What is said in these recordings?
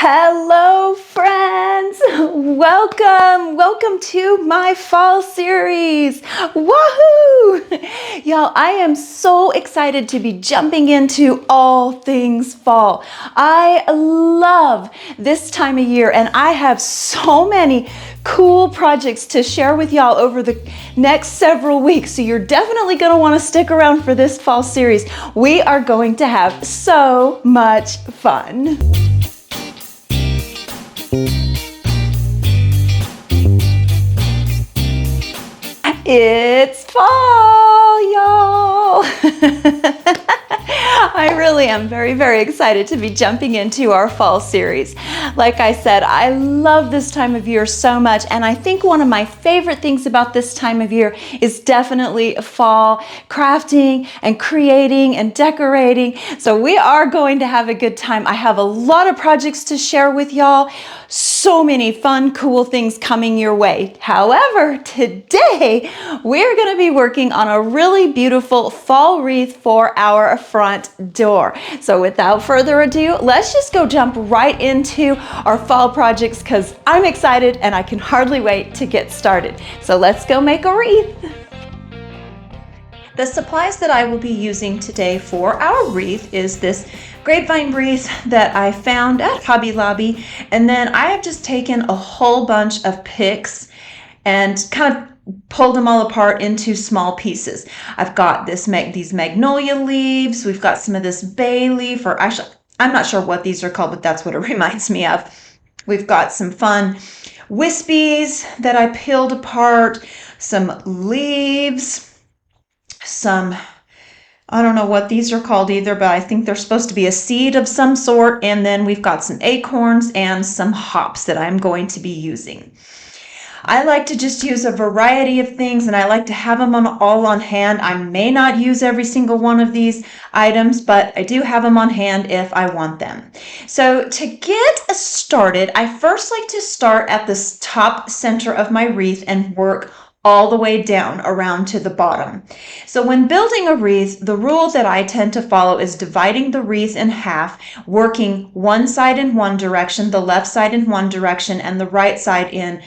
Hello friends, welcome to my fall series. Woohoo! Y'all, I am so excited to be jumping into all things fall. I love this time of year and I have so many cool projects to share with y'all over the next several weeks. So you're definitely going to want to stick around for this fall series. We are going to have so much fun. It's fall, y'all. I really am very excited to be jumping into our fall series. Like I said, I love this time of year so much, and I think one of my favorite things about this time of year is definitely fall, crafting and creating and decorating. So we are going to have a good time. I have a lot of projects to share with y'all. So many fun, cool things coming your way. However, today we're going to be working on a really beautiful fall wreath for our front door. So without further ado, let's just go jump right into our fall projects because I'm excited and I can hardly wait to get started. So let's go make a wreath. The supplies that I will be using today for our wreath is this grapevine wreath that I found at Hobby Lobby, and then I have just taken a whole bunch of picks and kind of pulled them all apart into small pieces. I've got these magnolia leaves, we've got some of this bay leaf, or actually I'm not sure what these are called, but that's what it reminds me of. We've got some fun wispies that I peeled apart, some leaves, some, I don't know what these are called either, but I think they're supposed to be a seed of some sort. And then we've got some acorns and some hops that I'm going to be using. I like to just use a variety of things and I like to have them all on hand. I may not use every single one of these items, but I do have them on hand if I want them. So to get started, I first like to start at the top center of my wreath and work all the way down around to the bottom. So when building a wreath, the rule that I tend to follow is dividing the wreath in half, working one side in one direction, the left side in one direction, and the right side in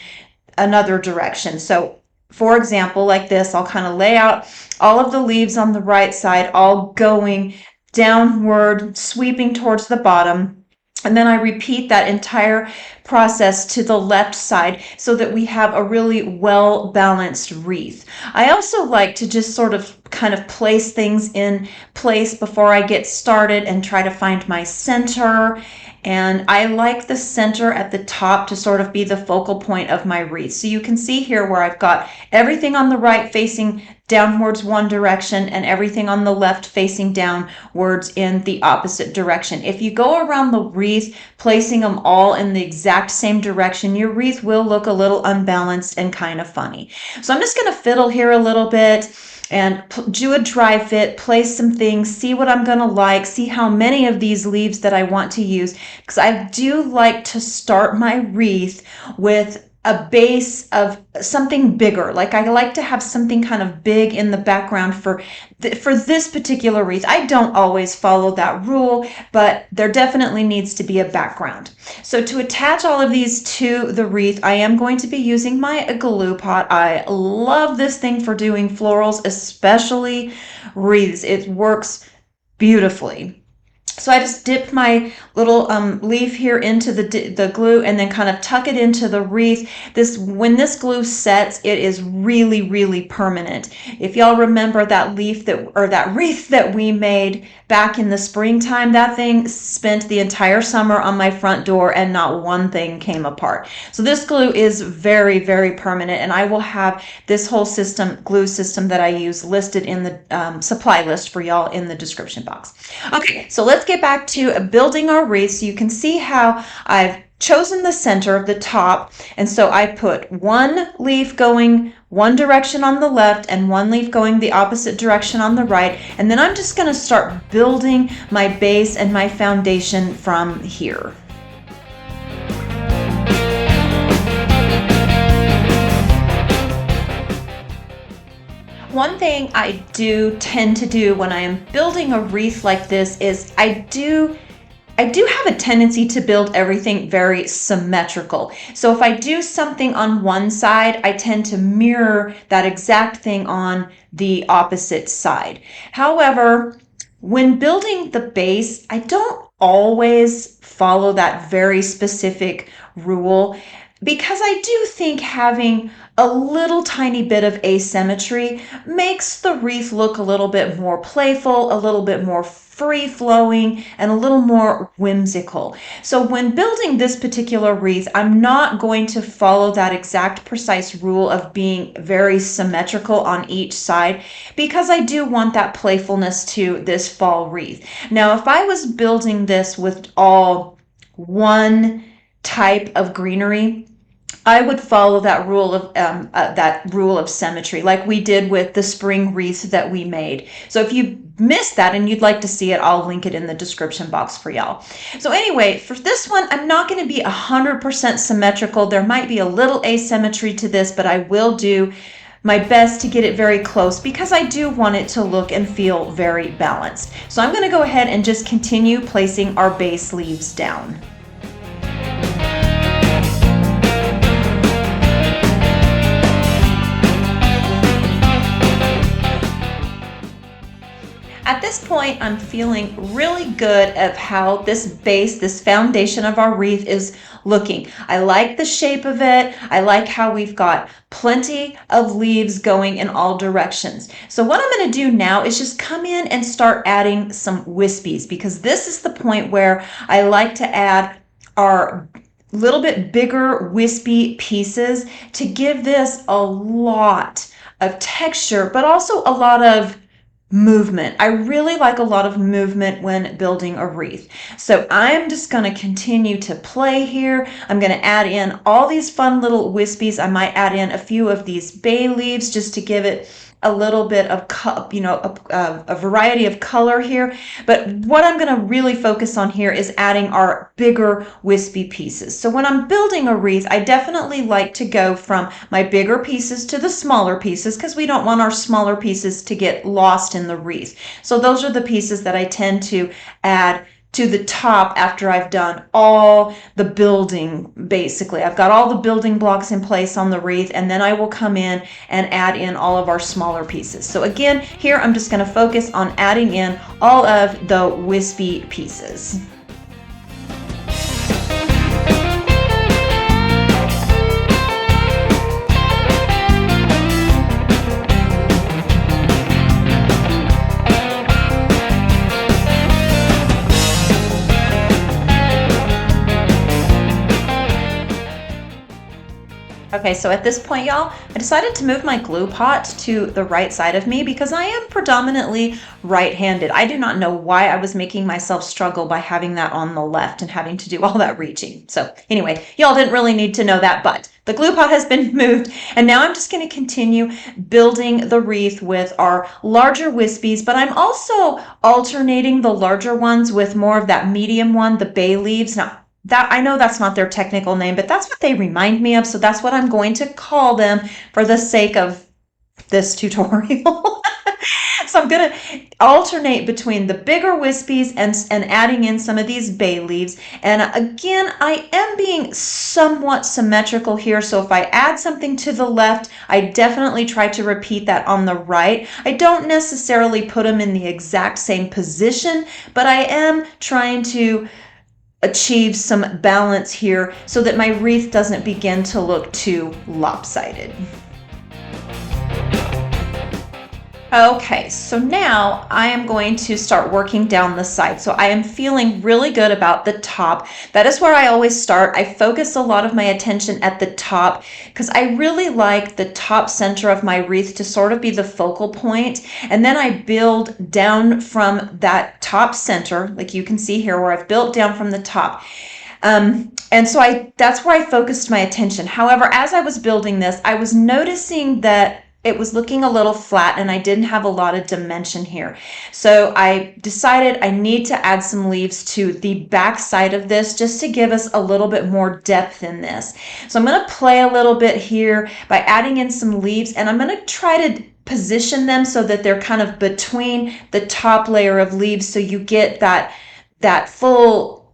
another direction. So for example, like this, I'll kind of lay out all of the leaves on the right side, all going downward, sweeping towards the bottom. And then I repeat that entire process to the left side so that we have a really well-balanced wreath. I also like to just sort of kind of place things in place before I get started and try to find my center. And I like the center at the top to sort of be the focal point of my wreath. So you can see here where I've got everything on the right facing downwards one direction and everything on the left facing downwards in the opposite direction. If you go around the wreath placing them all in the exact same direction, your wreath will look a little unbalanced and kind of funny. So I'm just going to fiddle here a little bit and do a dry fit, place some things, see what I'm going to like, see how many of these leaves that I want to use, because I do like to start my wreath with a base of something bigger. Like I like to have something kind of big in the background for this particular wreath. I don't always follow that rule, but there definitely needs to be a background. So to attach all of these to the wreath, I am going to be using my glue pot. I love this thing for doing florals, especially wreaths. It works beautifully. So I just dip my little leaf here into the glue and then kind of tuck it into the wreath. When this glue sets, it is really permanent. If y'all remember that wreath that we made back in the springtime, that thing spent the entire summer on my front door and not one thing came apart. So this glue is very permanent, and I will have this whole glue system that I use listed in the supply list for y'all in the description box. Okay, so let's get back to building our wreath. So you can see how I've chosen the center of the top, and so I put one leaf going one direction on the left and one leaf going the opposite direction on the right, and then I'm just going to start building my base and my foundation from here. One thing I do tend to do when I am building a wreath like this is I do I do have a tendency to build everything very symmetrical. So if I do something on one side, I tend to mirror that exact thing on the opposite side. However, when building the base, I don't always follow that very specific rule because I do think having a little tiny bit of asymmetry makes the wreath look a little bit more playful, a little bit more free-flowing, and a little more whimsical. So when building this particular wreath, I'm not going to follow that exact precise rule of being very symmetrical on each side because I do want that playfulness to this fall wreath. Now, if I was building this with all one type of greenery, I would follow that rule of symmetry like we did with the spring wreath that we made. So if you missed that and you'd like to see it, I'll link it in the description box for y'all. So anyway, for this one, I'm not going to be 100% symmetrical. There might be a little asymmetry to this, but I will do my best to get it very close because I do want it to look and feel very balanced. So I'm going to go ahead and just continue placing our base leaves down. At this point, I'm feeling really good of how this base, this foundation of our wreath is looking. I like the shape of it. I like how we've got plenty of leaves going in all directions. So what I'm going to do now is just come in and start adding some wispies because this is the point where I like to add our little bit bigger wispy pieces to give this a lot of texture, but also a lot of movement. I really like a lot of movement when building a wreath. So I'm just going to continue to play here. I'm going to add in all these fun little wispies. I might add in a few of these bay leaves just to give it a little bit of, a variety of color here. But what I'm going to really focus on here is adding our bigger wispy pieces. So when I'm building a wreath, I definitely like to go from my bigger pieces to the smaller pieces because we don't want our smaller pieces to get lost in the wreath. So those are the pieces that I tend to add to the top after I've done all the building. Basically, I've got all the building blocks in place on the wreath, and then I will come in and add in all of our smaller pieces. So again, here I'm just going to focus on adding in all of the wispy pieces. Okay, so at this point, y'all, I decided to move my glue pot to the right side of me because I am predominantly right-handed. I do not know why I was making myself struggle by having that on the left and having to do all that reaching. So anyway, y'all didn't really need to know that, but the glue pot has been moved, and now I'm just going to continue building the wreath with our larger wispies, but I'm also alternating the larger ones with more of that medium one, the bay leaves. Now, that I know that's not their technical name, but that's what they remind me of. So that's what I'm going to call them for the sake of this tutorial. So I'm going to alternate between the bigger wispies and adding in some of these bay leaves. And again, I am being somewhat symmetrical here. So if I add something to the left, I definitely try to repeat that on the right. I don't necessarily put them in the exact same position, but I am trying to achieve some balance here so that my wreath doesn't begin to look too lopsided. Okay, so now I am going to start working down the side. So I am feeling really good about the top. That is where I always start. I focus a lot of my attention at the top because I really like the top center of my wreath to sort of be the focal point. And then I build down from that top center, like you can see here where I've built down from the top. And so that's where I focused my attention. However, as I was building this, I was noticing that it was looking a little flat and I didn't have a lot of dimension here. So I decided I need to add some leaves to the back side of this just to give us a little bit more depth in this. So I'm going to play a little bit here by adding in some leaves, and I'm going to try to position them so that they're kind of between the top layer of leaves so you get that full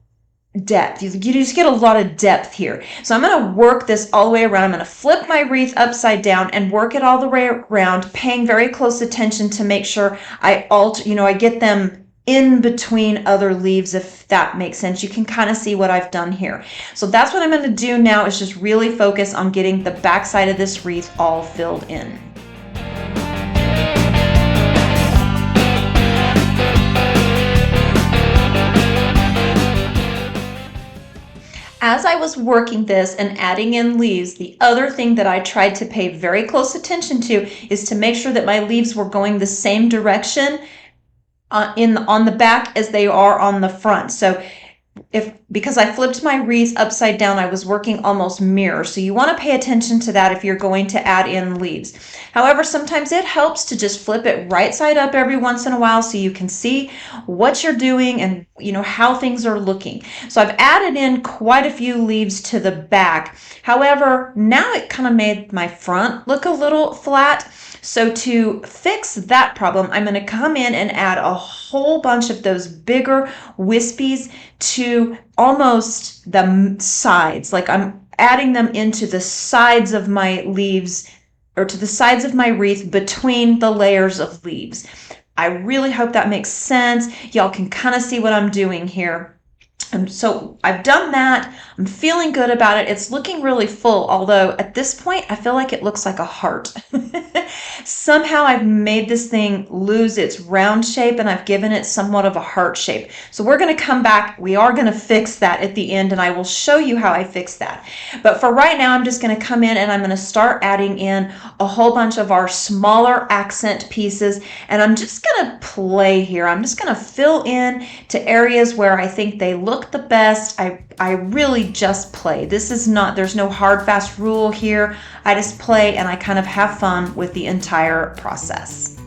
depth. You just get a lot of depth here. So I'm going to work this all the way around. I'm going to flip my wreath upside down and work it all the way around, paying very close attention to make sure I I get them in between other leaves, if that makes sense. You can kind of see what I've done here. So that's what I'm going to do now, is just really focus on getting the back side of this wreath all filled in. As I was working this and adding in leaves, the other thing that I tried to pay very close attention to is to make sure that my leaves were going the same direction on the back as they are on the front. So because I flipped my wreath upside down, I was working almost mirror. So you want to pay attention to that if you're going to add in leaves. However, sometimes it helps to just flip it right side up every once in a while so you can see what you're doing and how things are looking. So I've added in quite a few leaves to the back. However, now it kind of made my front look a little flat. So to fix that problem, I'm going to come in and add a whole bunch of those bigger wispies to almost the sides. Like I'm adding them into the sides of my leaves, or to the sides of my wreath between the layers of leaves. I really hope that makes sense. Y'all can kind of see what I'm doing here. So I've done that. I'm feeling good about it. It's looking really full, although at this point I feel like it looks like a heart. Somehow I've made this thing lose its round shape and I've given it somewhat of a heart shape. So we're going to come back. We are going to fix that at the end, and I will show you how I fix that. But for right now, I'm just going to come in and I'm going to start adding in a whole bunch of our smaller accent pieces, and I'm just going to play here. I'm just going to fill in to areas where I think they look the best. I really just play. There's no hard fast rule here. I just play and I kind of have fun with the entire process.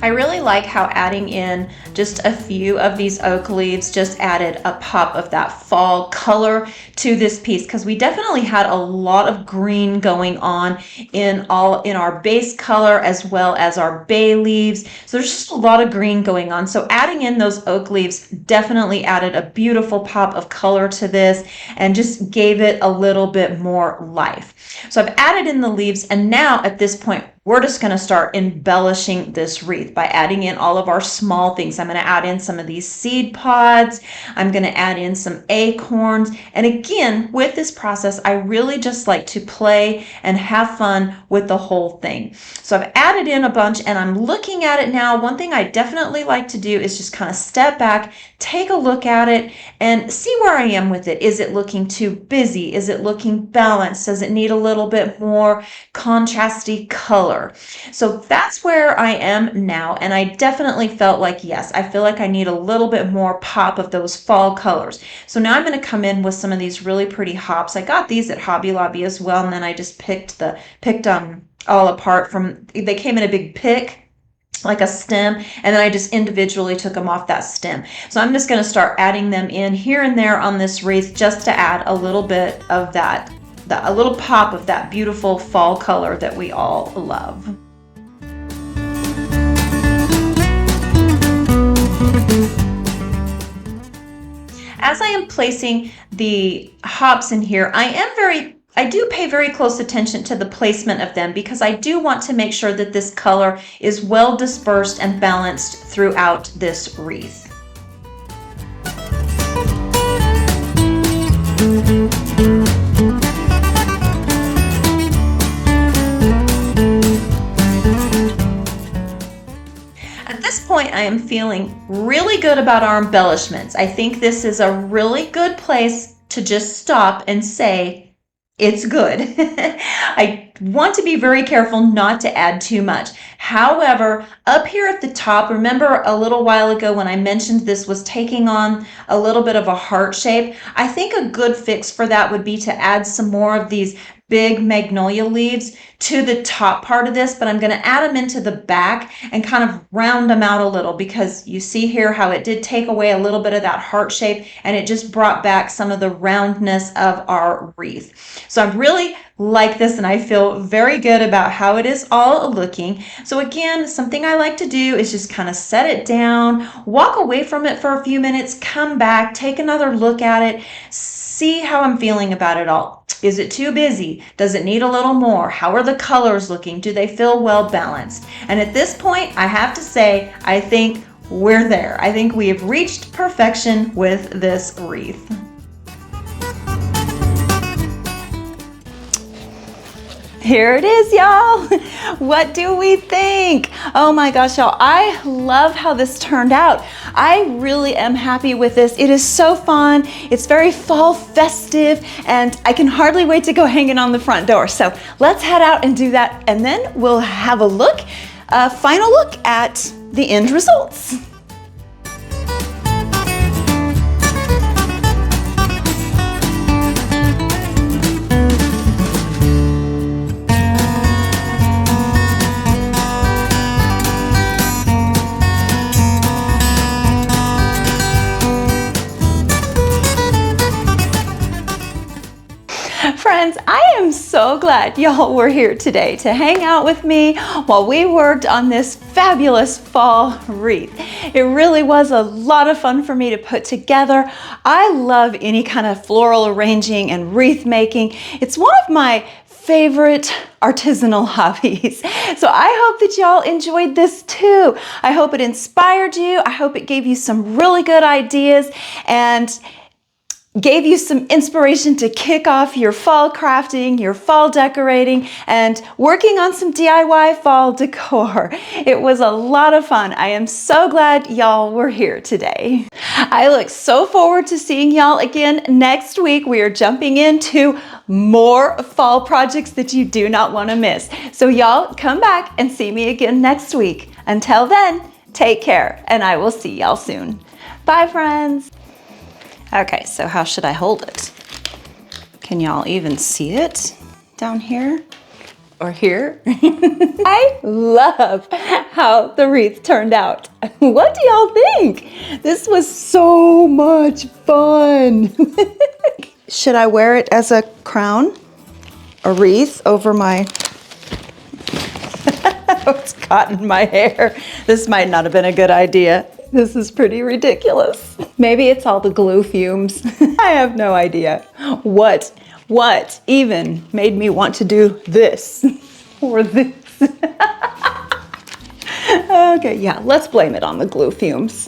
I really like how adding in just a few of these oak leaves just added a pop of that fall color to this piece, because we definitely had a lot of green going on in our base color as well as our bay leaves. So there's just a lot of green going on. So adding in those oak leaves definitely added a beautiful pop of color to this and just gave it a little bit more life. So I've added in the leaves, and now at this point we're just going to start embellishing this wreath by adding in all of our small things. I'm going to add in some of these seed pods. I'm going to add in some acorns. And again, with this process, I really just like to play and have fun with the whole thing. So I've added in a bunch and I'm looking at it now. One thing I definitely like to do is just kind of step back, take a look at it, and see where I am with it. Is it looking too busy? Is it looking balanced? Does it need a little bit more contrasty color? So that's where I am now, and I definitely felt like, yes, I feel like I need a little bit more pop of those fall colors. So now I'm going to come in with some of these really pretty hops. I got these at Hobby Lobby as well, and then I just picked them all apart they came in a big pick, like a stem, and then I just individually took them off that stem. So I'm just going to start adding them in here and there on this wreath just to add a little bit of a little pop of that beautiful fall color that we all love. As I am placing the hops in here, I do pay very close attention to the placement of them, because I do want to make sure that this color is well dispersed and balanced throughout this wreath. I am feeling really good about our embellishments. I think this is a really good place to just stop and say it's good. I want to be very careful not to add too much. However, up here at the top, remember a little while ago when I mentioned this was taking on a little bit of a heart shape? I think a good fix for that would be to add some more of these big magnolia leaves to the top part of this, but I'm going to add them into the back and kind of round them out a little, because you see here how it did take away a little bit of that heart shape, and it just brought back some of the roundness of our wreath. So I really like this, and I feel very good about how it is all looking. So again, something I like to do is just kind of set it down, walk away from it for a few minutes, come back, take another look at it, see how I'm feeling about it all. Is it too busy? Does it need a little more? How are the colors looking? Do they feel well balanced? And at this point, I have to say, I think we're there. I think we have reached perfection with this wreath. Here it is, y'all. What do we think? Oh my gosh, y'all, I love how this turned out. I really am happy with this. It is so fun. It's very fall festive, and I can hardly wait to go hang it on the front door. So let's head out and do that, and then we'll have a final look at the end results. Friends, I am so glad y'all were here today to hang out with me while we worked on this fabulous fall wreath. It really was a lot of fun for me to put together. I love any kind of floral arranging and wreath making. It's one of my favorite artisanal hobbies. So I hope that y'all enjoyed this too. I hope it inspired you. I hope it gave you some really good ideas and gave you some inspiration to kick off your fall crafting, your fall decorating, and working on some DIY fall decor. It was a lot of fun. I am so glad y'all were here today. I look so forward to seeing y'all again next week. We are jumping into more fall projects that you do not want to miss. So y'all come back and see me again next week. Until then, take care, and I will see y'all soon. Bye, friends. Okay, so how should I hold it? Can y'all even see it down here or here? I love how the wreath turned out. What do y'all think? This was so much fun. Should I wear it as a crown? A wreath over my... It's caught in my hair. This might not have been a good idea. This is pretty ridiculous. Maybe it's all the glue fumes. I have no idea what even made me want to do this or this. Okay, yeah, let's blame it on the glue fumes.